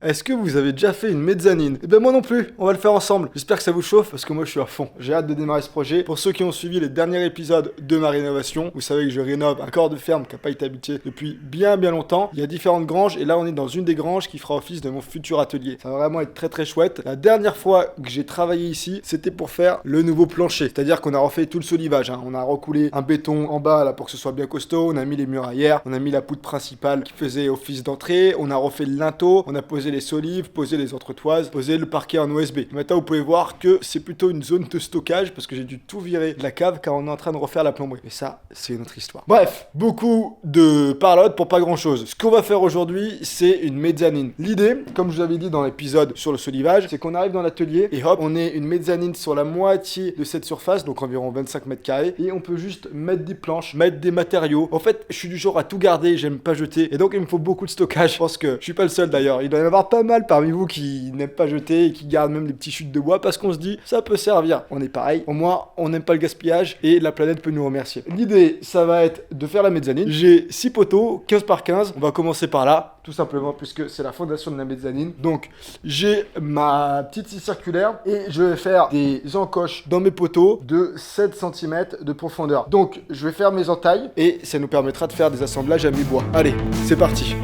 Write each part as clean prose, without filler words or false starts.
Est-ce que vous avez déjà fait une mezzanine? Eh ben moi non plus, on va le faire ensemble. J'espère que ça vous chauffe parce que moi je suis à fond. J'ai hâte de démarrer ce projet. Pour ceux qui ont suivi les derniers épisodes de ma rénovation, vous savez que je rénove un corps de ferme qui n'a pas été habité depuis bien longtemps. Il y a différentes granges et là on est dans une des granges qui fera office de mon futur atelier. Ça va vraiment être très chouette. La dernière fois que j'ai travaillé ici, c'était pour faire le nouveau plancher. C'est-à-dire qu'on a refait tout le solivage, hein. On a recoulé un béton en bas là pour que ce soit bien costaud, on a mis les muraillères, on a mis la poutre principale qui faisait office d'entrée, on a refait le linteau, on a posé les solives, poser les entretoises, poser le parquet en OSB. Maintenant, vous pouvez voir que c'est plutôt une zone de stockage parce que j'ai dû tout virer de la cave car on est en train de refaire la plomberie. Mais ça, c'est une autre histoire. Bref, beaucoup de parlotte pour pas grand chose. Ce qu'on va faire aujourd'hui, c'est une mezzanine. L'idée, comme je vous avais dit dans l'épisode sur le solivage, c'est qu'on arrive dans l'atelier et hop, on est une mezzanine sur la moitié de cette surface, donc environ 25 mètres carrés, et on peut juste mettre des planches, mettre des matériaux. En fait, je suis du genre à tout garder, j'aime pas jeter, et donc il me faut beaucoup de stockage. Je pense que je suis pas le seul d'ailleurs. Il doit y en avoir pas mal parmi vous qui n'aiment pas jeter et qui gardent même des petits chutes de bois parce qu'on se dit ça peut servir. On est pareil. Au moins, on n'aime pas le gaspillage et la planète peut nous remercier. L'idée, ça va être de faire la mezzanine. J'ai 6 poteaux, 15 par 15. On va commencer par là, tout simplement, puisque c'est la fondation de la mezzanine. Donc, j'ai ma petite scie circulaire et je vais faire des encoches dans mes poteaux de 7 cm de profondeur. Donc, je vais faire mes entailles et ça nous permettra de faire des assemblages à mi-bois. Allez, c'est parti.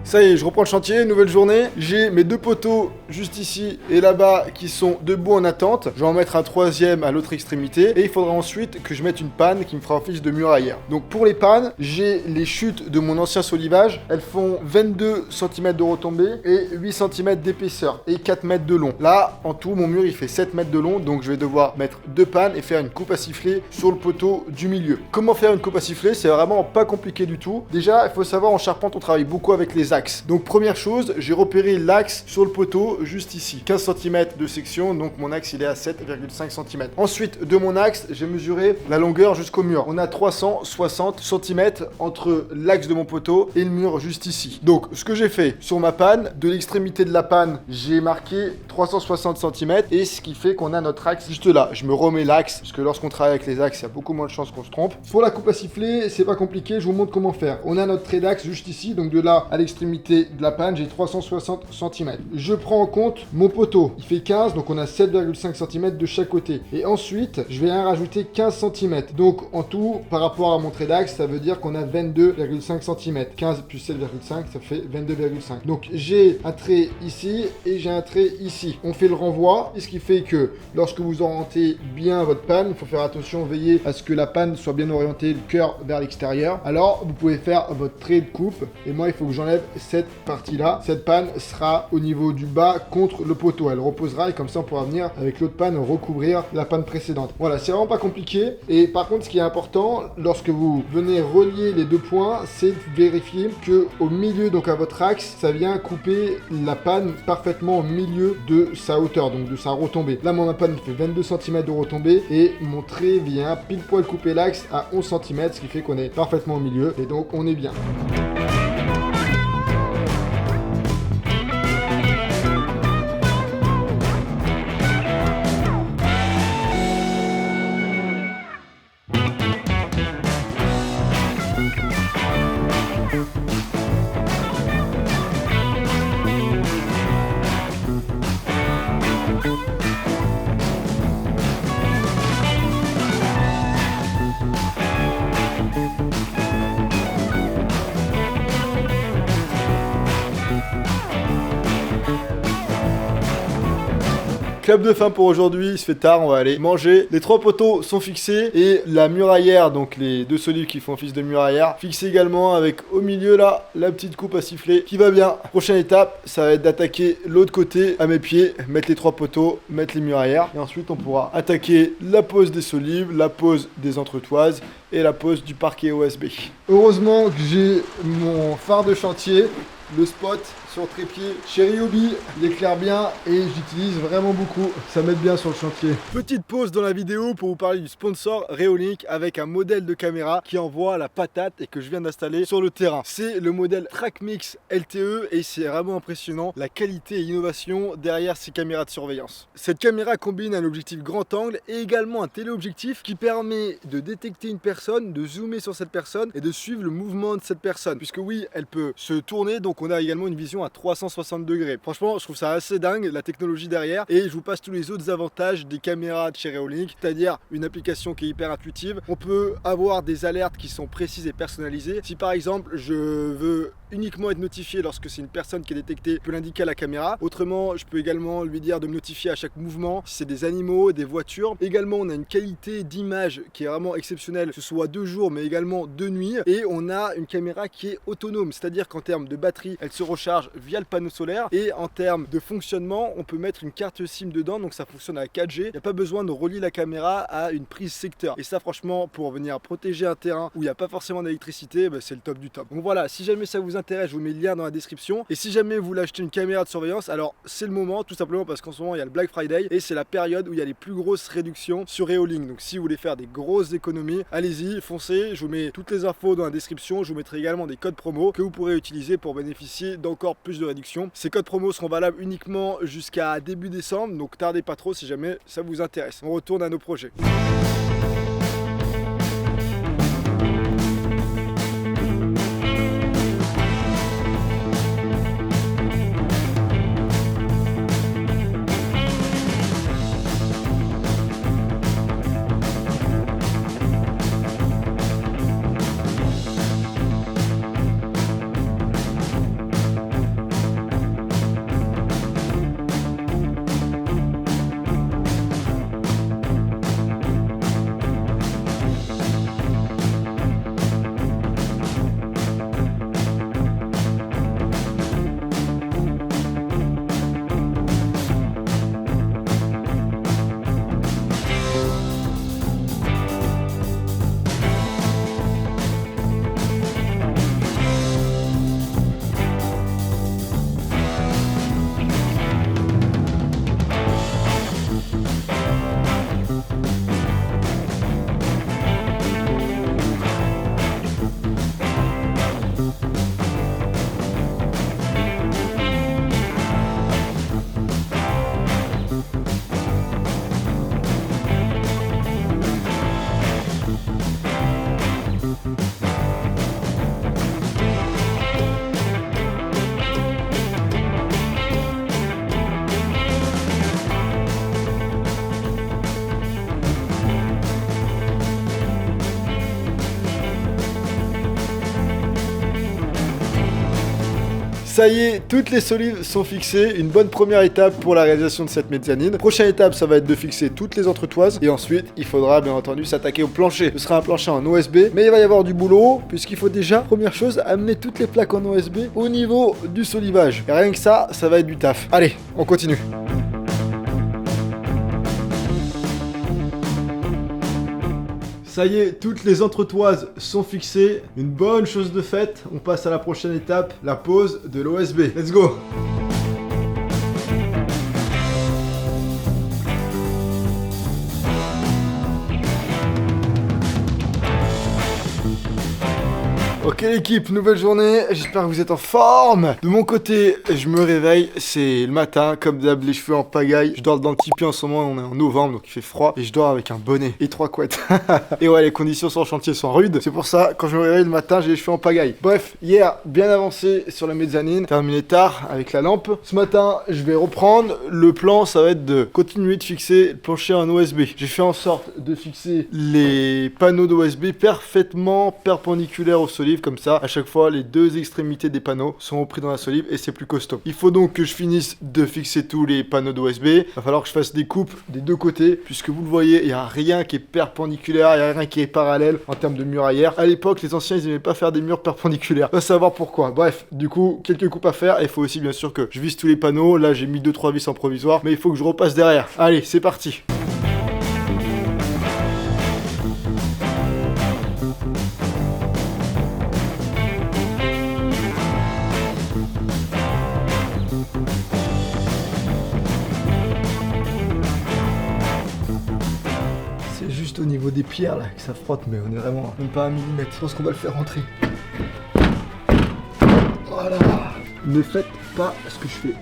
Ça y est, je reprends le chantier, nouvelle journée. J'ai mes 2 poteaux juste ici et là-bas qui sont debout en attente. Je vais en mettre un troisième à l'autre extrémité. Et il faudra ensuite que je mette une panne qui me fera office de muraillère. Donc pour les pannes, j'ai les chutes de mon ancien solivage. Elles font 22 cm de retombée et 8 cm d'épaisseur et 4 mètres de long. Là, en tout, mon mur il fait 7 mètres de long. Donc je vais devoir mettre 2 pannes et faire une coupe à siffler sur le poteau du milieu. Comment faire une coupe à siffler? C'est vraiment pas compliqué du tout. Déjà, il faut savoir, en charpente, on travaille beaucoup avec les axes. Donc première chose, j'ai repéré l'axe sur le poteau juste ici, 15 cm de section, donc mon axe il est à 7,5 cm. Ensuite de mon axe, j'ai mesuré la longueur jusqu'au mur. On a 360 cm entre l'axe de mon poteau et le mur juste ici. Donc ce que j'ai fait sur ma panne, de l'extrémité de la panne, j'ai marqué 360 cm et ce qui fait qu'on a notre axe juste là. Je me remets l'axe, parce que lorsqu'on travaille avec les axes, il y a beaucoup moins de chances qu'on se trompe. Pour la coupe à siffler, c'est pas compliqué, je vous montre comment faire. On a notre trait d'axe juste ici, donc de là à l'extrémité de la panne, j'ai 360 cm. Je prends en compte mon poteau. Il fait 15, donc on a 7,5 cm de chaque côté. Et ensuite, je vais rajouter 15 cm. Donc en tout, par rapport à mon trait d'axe, ça veut dire qu'on a 22,5 cm. 15 plus 7,5, ça fait 22,5. Donc j'ai un trait ici et j'ai un trait ici. On fait le renvoi, et ce qui fait que lorsque vous orientez bien votre panne, il faut faire attention, veiller à ce que la panne soit bien orientée, le cœur vers l'extérieur. Alors, vous pouvez faire votre trait de coupe. Et moi, il faut que j'enlève cette partie-là. Cette panne sera au niveau du bas contre le poteau. Elle reposera et comme ça, on pourra venir avec l'autre panne recouvrir la panne précédente. Voilà, c'est vraiment pas compliqué. Et par contre, ce qui est important, lorsque vous venez relier les 2 points, c'est de vérifier que au milieu, donc à votre axe, ça vient couper la panne parfaitement au milieu de sa hauteur, donc de sa retombée. Là, mon panne fait 22 cm de retombée et mon trait vient pile poil couper l'axe à 11 cm, ce qui fait qu'on est parfaitement au milieu et donc on est bien. Club de faim pour aujourd'hui, il se fait tard, on va aller manger. Les 3 poteaux sont fixés et la muraillère, donc les 2 solives qui font office de muraillère, fixée également avec au milieu là, la petite coupe à siffler qui va bien. Prochaine étape, ça va être d'attaquer l'autre côté à mes pieds, mettre les 3 poteaux, mettre les muraillères et ensuite on pourra attaquer la pose des solives, la pose des entretoises et la pose du parquet OSB. Heureusement que j'ai mon phare de chantier, le spot sur trépied chez Ryobi, il éclaire bien et j'utilise vraiment beaucoup, ça m'aide bien sur le chantier. Petite pause dans la vidéo pour vous parler du sponsor Reolink avec un modèle de caméra qui envoie la patate et que je viens d'installer sur le terrain. C'est le modèle TrackMix LTE et c'est vraiment impressionnant la qualité et l'innovation derrière ces caméras de surveillance. Cette caméra combine un objectif grand angle et également un téléobjectif qui permet de détecter une personne, de zoomer sur cette personne et de suivre le mouvement de cette personne. Puisque oui, elle peut se tourner, donc on a également une vision à 360 degrés. Franchement, je trouve ça assez dingue, la technologie derrière. Et je vous passe tous les autres avantages des caméras de chez Reolink, c'est-à-dire une application qui est hyper intuitive. On peut avoir des alertes qui sont précises et personnalisées. Si par exemple, je veux uniquement être notifié lorsque c'est une personne qui est détectée, je peux l'indiquer à la caméra. Autrement, je peux également lui dire de me notifier à chaque mouvement, si c'est des animaux, des voitures. Également, on a une qualité d'image qui est vraiment exceptionnelle, que ce soit de jour mais également de nuit. Et on a une caméra qui est autonome, c'est-à-dire qu'en termes de batterie, elle se recharge via le panneau solaire. Et en termes de fonctionnement, on peut mettre une carte SIM dedans, donc ça fonctionne à la 4G. Il n'y a pas besoin de relier la caméra à une prise secteur. Et ça, franchement, pour venir protéger un terrain où il n'y a pas forcément d'électricité, c'est le top du top. Donc voilà, si jamais ça vous intéresse, je vous mets le lien dans la description. Et si jamais vous voulez acheter une caméra de surveillance, alors c'est le moment, tout simplement parce qu'en ce moment il y a le Black Friday et c'est la période où il y a les plus grosses réductions sur Reolink. Donc si vous voulez faire des grosses économies, allez-y, foncez. Je vous mets toutes les infos dans la description. Je vous mettrai également des codes promo que vous pourrez utiliser pour bénéficier d'encore plus de réductions. Ces codes promo seront valables uniquement jusqu'à début décembre, donc tardez pas trop si jamais ça vous intéresse. On retourne à nos projets. Ça y est, toutes les solives sont fixées. Une bonne première étape pour la réalisation de cette mezzanine. Prochaine étape, ça va être de fixer toutes les entretoises. Et ensuite, il faudra bien entendu s'attaquer au plancher. Ce sera un plancher en OSB, mais il va y avoir du boulot, puisqu'il faut déjà, première chose, amener toutes les plaques en OSB au niveau du solivage. Et rien que ça, ça va être du taf. Allez, on continue. Ça y est, toutes les entretoises sont fixées. Une bonne chose de faite. On passe à la prochaine étape, la pose de l'OSB. Let's go! Ok l'équipe, nouvelle journée, j'espère que vous êtes en forme. De mon côté, je me réveille, c'est le matin, comme d'hab, les cheveux en pagaille. Je dors dans le tipi en ce moment, on est en novembre, donc il fait froid. Et je dors avec un bonnet et 3 couettes. Et ouais, les conditions sur le chantier sont rudes. C'est pour ça, quand je me réveille le matin, j'ai les cheveux en pagaille. Bref, hier, bien avancé sur la mezzanine, terminé tard avec la lampe. Ce matin, je vais reprendre. Le plan, ça va être de continuer de fixer le plancher en OSB. J'ai fait en sorte de fixer les panneaux d'OSB parfaitement perpendiculaires au solive. solive, comme ça, à chaque fois, les deux extrémités des panneaux sont repris dans la solive et c'est plus costaud. Il faut donc que je finisse de fixer tous les panneaux d'OSB. Il va falloir que je fasse des coupes des deux côtés, puisque vous le voyez, il n'y a rien qui est perpendiculaire, il n'y a rien qui est parallèle en termes de muraillère. À l'époque, les anciens, ils n'aimaient pas faire des murs perpendiculaires. Va savoir pourquoi. Bref, du coup, quelques coupes à faire. Et il faut aussi, bien sûr, que je visse tous les panneaux. Là, j'ai mis 2-3 vis en provisoire, mais il faut que je repasse derrière. Allez, c'est parti. Au niveau des pierres là que ça frotte, mais on est vraiment même pas à 1 millimètre. Je pense qu'on va le faire rentrer. Voilà. Ne faites pas ce que je fais.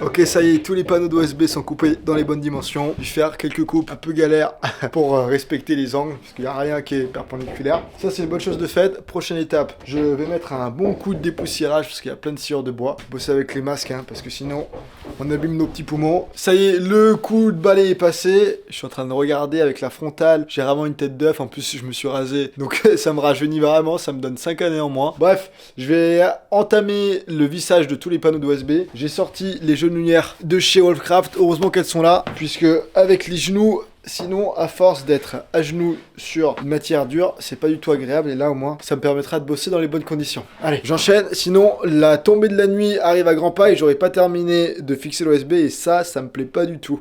Ok, ça y est, tous les panneaux d'OSB sont coupés dans les bonnes dimensions. Je vais faire quelques coupes un peu galères pour respecter les angles, parce qu'il n'y a rien qui est perpendiculaire. Ça, c'est une bonne chose de faite. Prochaine étape, je vais mettre un bon coup de dépoussiérage, parce qu'il y a plein de sciure de bois. Bosser avec les masques, hein, parce que sinon, on abîme nos petits poumons. Ça y est, le coup de balai est passé. Je suis en train de regarder avec la frontale. J'ai vraiment une tête d'œuf. En plus, je me suis rasé. Donc, ça me rajeunit vraiment. Ça me donne 5 années en moins. Bref, je vais entamer le vissage de tous les panneaux d'OSB. J'ai sorti les genouillères de chez Wolfcraft. Heureusement qu'elles sont là, puisque avec les genoux, sinon, à force d'être à genoux sur une matière dure, c'est pas du tout agréable. Et là, au moins, ça me permettra de bosser dans les bonnes conditions. Allez, j'enchaîne. Sinon, la tombée de la nuit arrive à grands pas et j'aurais pas terminé de fixer l'OSB. Et ça me plaît pas du tout.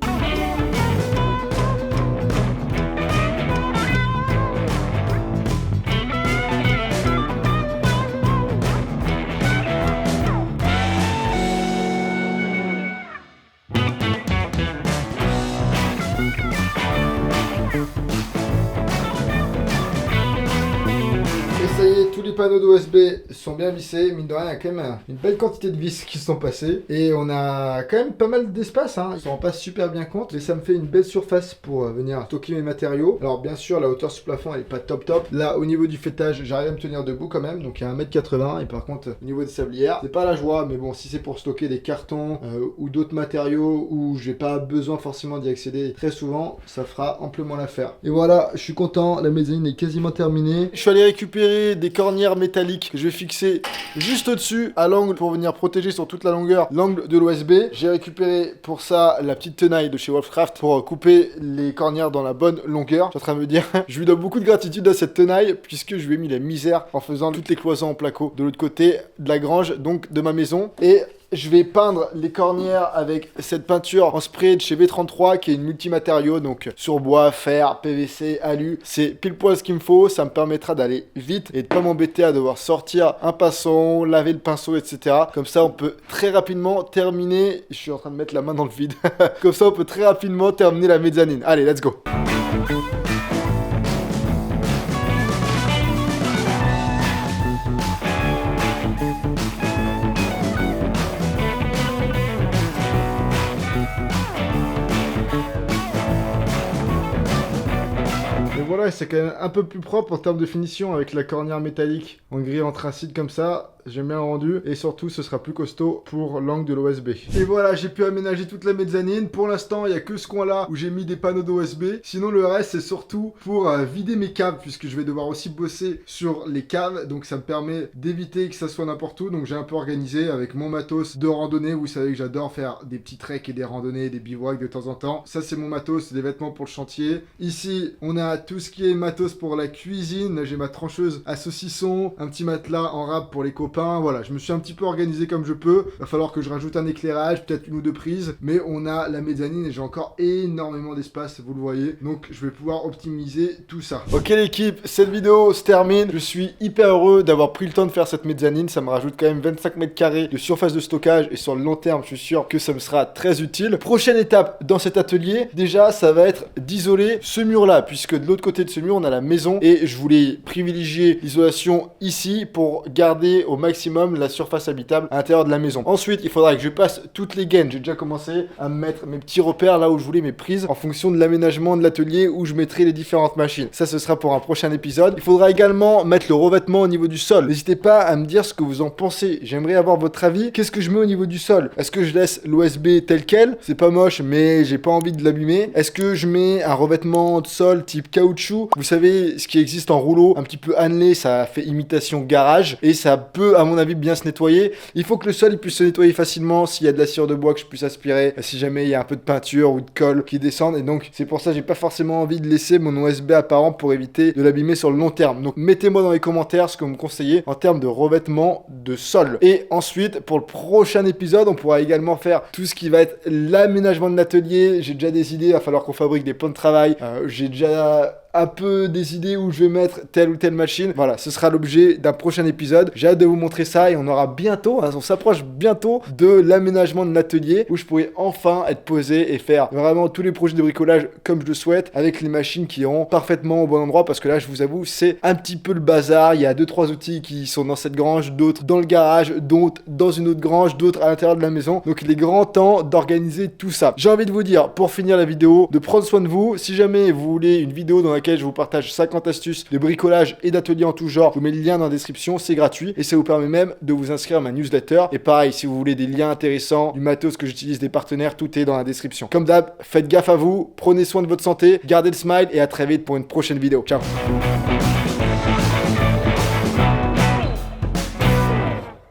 Ça y est, tous les panneaux d'OSB sont bien vissés. Mine de rien, il y a quand même une belle quantité de vis qui sont passées. Et on a quand même pas mal d'espace, hein. Ils s'en rendent pas super bien compte. Mais ça me fait une belle surface pour venir stocker mes matériaux. Alors bien sûr, la hauteur sous plafond, elle est pas top. Là, au niveau du fêtage, j'arrive à me tenir debout quand même. Donc il y a 1m80. Et par contre, au niveau des sablières, c'est pas la joie. Mais bon, si c'est pour stocker des cartons ou d'autres matériaux où j'ai pas besoin forcément d'y accéder très souvent, ça fera amplement l'affaire. Et voilà, je suis content. La mezzanine est quasiment terminée. Je suis allé récupérer des cornières métalliques que je vais fixer juste au-dessus à l'angle pour venir protéger sur toute la longueur l'angle de l'OSB. J'ai récupéré pour ça la petite tenaille de chez Wolfcraft pour couper les cornières dans la bonne longueur. Je suis en train de me dire, je lui dois beaucoup de gratitude à cette tenaille puisque je lui ai mis la misère en faisant toutes les cloisons en placo de l'autre côté de la grange, donc de ma maison. Et je vais peindre les cornières avec cette peinture en spray de chez V33 qui est une multimatériau, donc sur bois, fer, PVC, alu. C'est pile poil ce qu'il me faut, ça me permettra d'aller vite et de pas m'embêter à devoir sortir un pinceau, laver le pinceau, etc. Comme ça, on peut très rapidement terminer. Je suis en train de mettre la main dans le vide. Comme ça, on peut très rapidement terminer la mezzanine. Allez, let's go! Voilà, c'est quand même un peu plus propre en termes de finition avec la cornière métallique en gris anthracite comme ça. J'aime bien le rendu et surtout ce sera plus costaud pour l'angle de l'OSB. Et voilà, j'ai pu aménager toute la mezzanine. Pour l'instant, il n'y a que ce coin-là où j'ai mis des panneaux d'OSB. Sinon, le reste, c'est surtout pour vider mes caves puisque je vais devoir aussi bosser sur les caves. Donc ça me permet d'éviter que ça soit n'importe où. Donc j'ai un peu organisé avec mon matos de randonnée. Vous savez que j'adore faire des petits treks et des randonnées, des bivouacs de temps en temps. Ça, c'est mon matos, c'est des vêtements pour le chantier. Ici, on a tout ce qui est matos pour la cuisine. Là, j'ai ma trancheuse à saucisson, un petit matelas en râpe pour les copains. Voilà, je me suis un petit peu organisé comme je peux. Va falloir que je rajoute un éclairage, peut-être 1 ou 2 prises. Mais on a la mezzanine et j'ai encore énormément d'espace, vous le voyez. Donc, je vais pouvoir optimiser tout ça. Ok l'équipe, cette vidéo se termine. Je suis hyper heureux d'avoir pris le temps de faire cette mezzanine. Ça me rajoute quand même 25 mètres carrés de surface de stockage. Et sur le long terme, je suis sûr que ça me sera très utile. Prochaine étape dans cet atelier, déjà, ça va être d'isoler ce mur-là. Puisque de l'autre côté de ce mur, on a la maison. Et je voulais privilégier l'isolation ici pour garder au maximum maximum la surface habitable à l'intérieur de la maison. Ensuite, il faudra que je passe toutes les gaines. J'ai déjà commencé à mettre mes petits repères là où je voulais mes prises en fonction de l'aménagement de l'atelier où je mettrai les différentes machines. Ça, ce sera pour un prochain épisode. Il faudra également mettre le revêtement au niveau du sol. N'hésitez pas à me dire ce que vous en pensez. J'aimerais avoir votre avis. Qu'est-ce que je mets au niveau du sol? Est-ce que je laisse l'OSB tel quel? C'est pas moche, mais j'ai pas envie de l'abîmer. Est-ce que je mets un revêtement de sol type caoutchouc? Vous savez, ce qui existe en rouleau, un petit peu annelé, ça fait imitation garage et ça peut, à mon avis, bien se nettoyer. Il faut que le sol il puisse se nettoyer facilement s'il y a de la cire de bois que je puisse aspirer, si jamais il y a un peu de peinture ou de colle qui descendent. Et donc, c'est pour ça que j'ai pas forcément envie de laisser mon OSB apparent pour éviter de l'abîmer sur le long terme. Donc, mettez-moi dans les commentaires ce que vous me conseillez en termes de revêtement de sol. Et ensuite, pour le prochain épisode, on pourra également faire tout ce qui va être l'aménagement de l'atelier. J'ai déjà des idées, il va falloir qu'on fabrique des plans de travail. J'ai déjà un peu des idées où je vais mettre telle ou telle machine. Voilà, ce sera l'objet d'un prochain épisode. J'ai hâte de vous montrer ça et on aura bientôt, on s'approche bientôt de l'aménagement de l'atelier où je pourrai enfin être posé et faire vraiment tous les projets de bricolage comme je le souhaite avec les machines qui iront parfaitement au bon endroit parce que là, je vous avoue, c'est un petit peu le bazar. Il y a 2-3 outils qui sont dans cette grange, d'autres dans le garage, d'autres dans une autre grange, d'autres à l'intérieur de la maison. Donc, il est grand temps d'organiser tout ça. J'ai envie de vous dire, pour finir la vidéo, de prendre soin de vous. Si jamais vous voulez une vidéo dans laquelle je vous partage 50 astuces de bricolage et d'atelier en tout genre, je vous mets le lien dans la description, c'est gratuit et ça vous permet même de vous inscrire à ma newsletter. Et pareil, si vous voulez des liens intéressants, du matos que j'utilise, des partenaires, tout est dans la description. Comme d'hab, faites gaffe à vous, prenez soin de votre santé, gardez le smile et à très vite pour une prochaine vidéo. Ciao.